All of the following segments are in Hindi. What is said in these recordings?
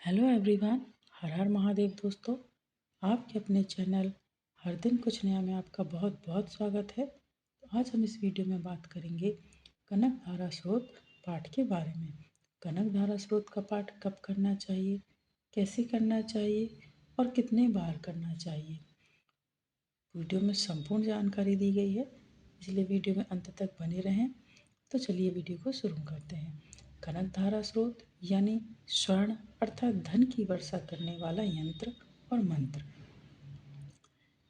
Hello everyone. हर हर महादेव दोस्तों, आपके अपने चैनल हर दिन कुछ नया में आपका बहुत बहुत स्वागत है। तो आज हम इस वीडियो में बात करेंगे कनक धारा स्रोत पाठ के बारे में। कनक धारा स्रोत का पाठ कब करना चाहिए, कैसे करना चाहिए और कितने बार करना चाहिए। वीडियो में संपूर्ण जानकारी दी गई है, इसलिए वीडियो में अंत तक बने रहें। तो चलिए वीडियो को शुरू करते हैं। कनक धारा स्रोत यानी स्वर्ण अर्थात धन की वर्षा करने वाला यंत्र और मंत्र।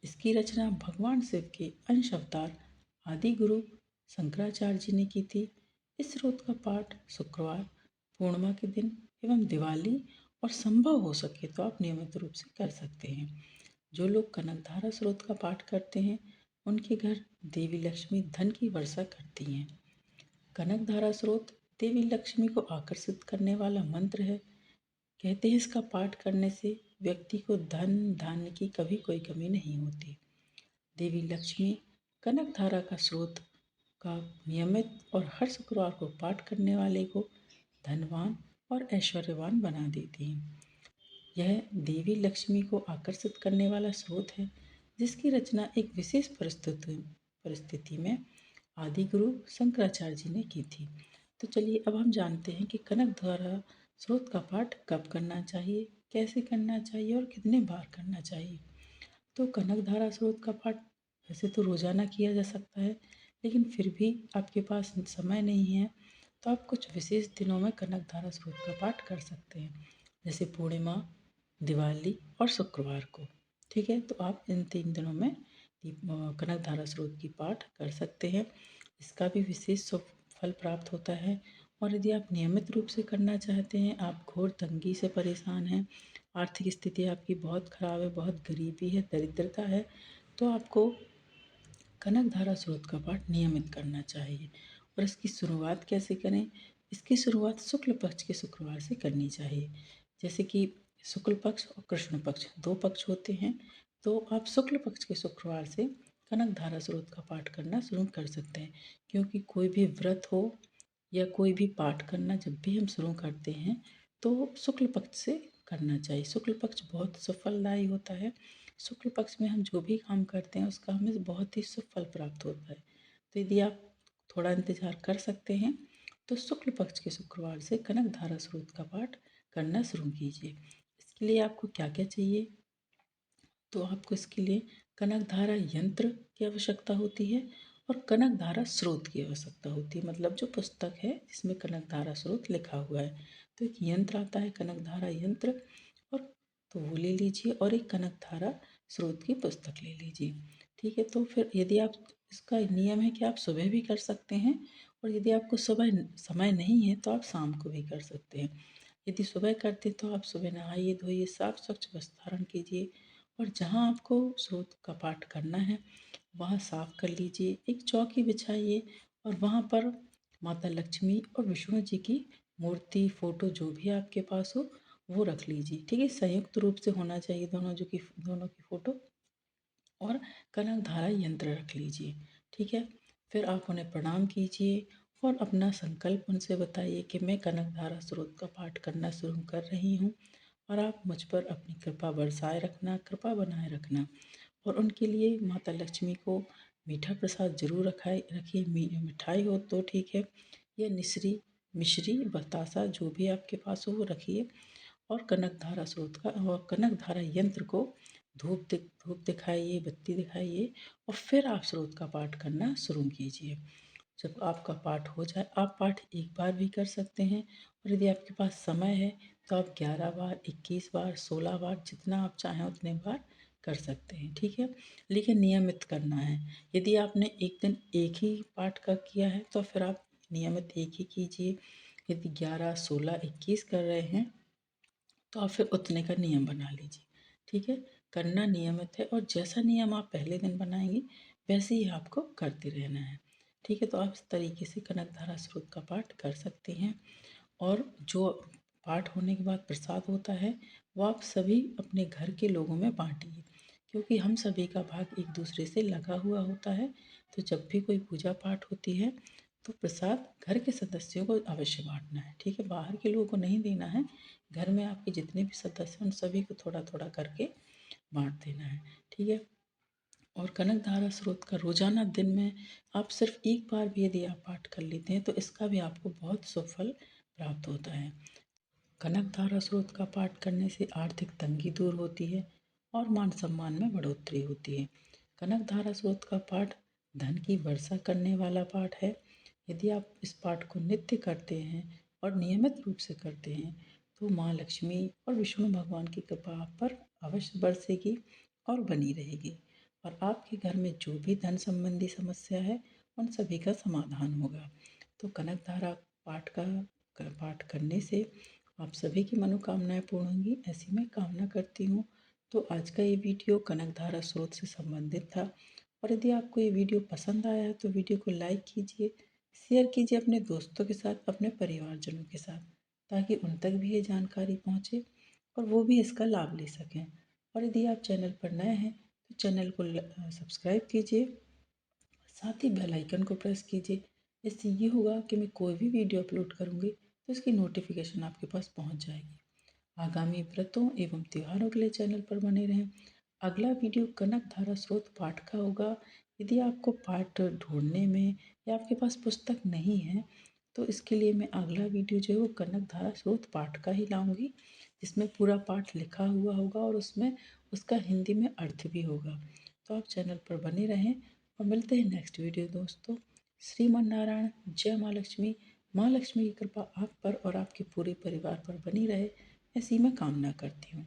इसकी रचना भगवान शिव के अंश अवतार आदि गुरु शंकराचार्य जी ने की थी। इस स्रोत का पाठ शुक्रवार, पूर्णिमा के दिन एवं दिवाली और संभव हो सके तो आप नियमित रूप से कर सकते हैं। जो लोग कनक धारा स्रोत का पाठ करते हैं उनके घर देवी लक्ष्मी धन की वर्षा करती हैं। कनक धारा स्रोत देवी लक्ष्मी को आकर्षित करने वाला मंत्र है। कहते हैं इसका पाठ करने से व्यक्ति को धन धान्य की कभी कोई कमी नहीं होती। देवी लक्ष्मी कनक धारा का स्रोत का नियमित और हर शुक्रवार को पाठ करने वाले को धनवान और ऐश्वर्यवान बना देती हैं। यह देवी लक्ष्मी को आकर्षित करने वाला स्रोत है, जिसकी रचना एक विशेष परिस्थिति में आदि गुरु शंकराचार्य जी ने की थी। तो चलिए अब हम जानते हैं कि कनक धारा स्रोत का पाठ कब करना चाहिए, कैसे करना चाहिए और कितने बार करना चाहिए। तो कनक धारा स्रोत का पाठ वैसे तो रोज़ाना किया जा सकता है, लेकिन फिर भी आपके पास समय नहीं है तो आप कुछ विशेष दिनों में कनक धारा स्रोत का पाठ कर सकते हैं, जैसे पूर्णिमा, दिवाली और शुक्रवार को। ठीक है, तो आप इन 3 दिनों में कनक धारा स्रोत की पाठ कर सकते हैं। इसका भी विशेष शुभ फल प्राप्त होता है। और यदि आप नियमित रूप से करना चाहते हैं, आप घोर तंगी से परेशान हैं, आर्थिक स्थिति आपकी बहुत ख़राब है, बहुत गरीबी है, दरिद्रता है, तो आपको कनक धारा स्रोत का पाठ नियमित करना चाहिए। और इसकी शुरुआत कैसे करें? इसकी शुरुआत शुक्ल पक्ष के शुक्रवार से करनी चाहिए। जैसे कि शुक्ल पक्ष और कृष्ण पक्ष 2 पक्ष होते हैं, तो आप शुक्ल पक्ष के शुक्रवार से कनक धारा स्रोत का पाठ करना शुरू कर सकते हैं। क्योंकि कोई भी व्रत हो या कोई भी पाठ करना जब भी हम शुरू करते हैं तो शुक्ल पक्ष से करना चाहिए। शुक्ल पक्ष बहुत सफलदायी होता है। शुक्ल पक्ष में हम जो भी काम करते हैं उसका हमें बहुत ही शुभ फल प्राप्त होता है। तो यदि आप थोड़ा इंतज़ार कर सकते हैं तो शुक्ल पक्ष के शुक्रवार से कनक धारा स्रोत का पाठ करना शुरू कीजिए। इसके लिए आपको क्या क्या चाहिए? तो आपको इसके लिए कनक धारा यंत्र की आवश्यकता होती है और कनक धारा स्रोत की आवश्यकता होती है। मतलब जो पुस्तक है जिसमें कनक धारा स्रोत लिखा हुआ है, तो एक यंत्र आता है कनक धारा यंत्र, और तो वो ले लीजिए और एक कनक धारा स्रोत की पुस्तक ले लीजिए। ठीक है, तो फिर यदि आप इसका नियम है कि आप सुबह भी कर सकते हैं और यदि आपको सुबह समय नहीं है तो आप शाम को भी कर सकते हैं। यदि सुबह करते तो आप सुबह नहाइए धोइए, साफ स्वच्छ वस्त्र धारण कीजिए और जहाँ आपको स्रोत का पाठ करना है वहाँ साफ कर लीजिए। एक चौकी बिछाइए और वहाँ पर माता लक्ष्मी और विष्णु जी की मूर्ति, फोटो जो भी आपके पास हो वो रख लीजिए। ठीक है, संयुक्त रूप से होना चाहिए दोनों की फोटो, और कनक धारा यंत्र रख लीजिए। ठीक है, फिर आप उन्हें प्रणाम कीजिए और अपना संकल्प उनसे बताइए कि मैं कनक धारा स्रोत का पाठ करना शुरू कर रही हूँ और आप मुझ पर अपनी कृपा बरसाए रखना, कृपा बनाए रखना। और उनके लिए माता लक्ष्मी को मीठा प्रसाद जरूर रखिए। मिठाई हो तो ठीक है, या मिश्री बतासा जो भी आपके पास हो वो रखिए। और कनक धारा स्रोत का और कनक धारा यंत्र को धूप दिखाइए, बत्ती दिखाइए और फिर आप स्रोत का पाठ करना शुरू कीजिए। जब आपका पाठ हो जाए, आप पाठ एक बार भी कर सकते हैं और यदि आपके पास समय है तो आप 11 बार, 21 बार, 16 बार, जितना आप चाहें उतने बार कर सकते हैं। ठीक है, लेकिन नियमित करना है। यदि आपने एक दिन एक ही पाठ का किया है तो फिर आप नियमित एक ही कीजिए। यदि 11, 16, 21 कर रहे हैं तो आप फिर उतने का नियम बना लीजिए। ठीक है, करना नियमित है और जैसा नियम आप पहले दिन बनाएंगे वैसे ही आपको करते रहना है। ठीक है, तो आप इस तरीके से कनक धारा स्रोत का पाठ कर सकते हैं। और जो पाठ होने के बाद प्रसाद होता है वो आप सभी अपने घर के लोगों में बांटिए, क्योंकि हम सभी का भाग एक दूसरे से लगा हुआ होता है। तो जब भी कोई पूजा पाठ होती है तो प्रसाद घर के सदस्यों को अवश्य बांटना है। ठीक है, बाहर के लोगों को नहीं देना है, घर में आपके जितने भी सदस्य हैं उन सभी को थोड़ा थोड़ा करके बांट देना है। ठीक है। और कनक धारा स्रोत का रोजाना दिन में आप सिर्फ एक बार भी यदि आप पाठ कर लेते हैं तो इसका भी आपको बहुत सुफल प्राप्त होता है। कनक धारा स्रोत का पाठ करने से आर्थिक तंगी दूर होती है और मान सम्मान में बढ़ोतरी होती है। कनक धारा स्रोत का पाठ धन की वर्षा करने वाला पाठ है। यदि आप इस पाठ को नित्य करते हैं और नियमित रूप से करते हैं तो माँ लक्ष्मी और विष्णु भगवान की कृपा आप पर अवश्य बरसेगी और बनी रहेगी और आपके घर में जो भी धन संबंधी समस्या है उन सभी का समाधान होगा। तो कनक धारा पाठ का पाठ करने से आप सभी की मनोकामनाएं पूर्ण होंगी, ऐसी मैं कामना करती हूँ। तो आज का ये वीडियो कनक धारा स्रोत से संबंधित था और यदि आपको ये वीडियो पसंद आया है तो वीडियो को लाइक कीजिए, शेयर कीजिए अपने दोस्तों के साथ, अपने परिवारजनों के साथ, ताकि उन तक भी ये जानकारी पहुँचे और वो भी इसका लाभ ले सकें। और यदि आप चैनल पर नए हैं तो चैनल को सब्सक्राइब कीजिए, साथ ही बेल आइकन को प्रेस कीजिए। इससे ये होगा कि मैं कोई भी वीडियो अपलोड करूँगी तो इसकी नोटिफिकेशन आपके पास पहुँच जाएगी। आगामी व्रतों एवं त्योहारों के लिए चैनल पर बने रहें। अगला वीडियो कनक धारा स्रोत पाठ का होगा। यदि आपको पाठ ढूंढने में या आपके पास पुस्तक नहीं है तो इसके लिए मैं अगला वीडियो जो है वो कनक धारा स्रोत पाठ का ही लाऊंगी, जिसमें पूरा पाठ लिखा हुआ होगा और उसमें उसका हिंदी में अर्थ भी होगा। तो आप चैनल पर बने रहें और मिलते हैं नेक्स्ट वीडियो दोस्तों। श्रीमन नारायण, जय माँ लक्ष्मी। माँ लक्ष्मी की कृपा आप पर और आपके पूरे परिवार पर बनी रहे, ऐसी मैं कामना करती हूँ।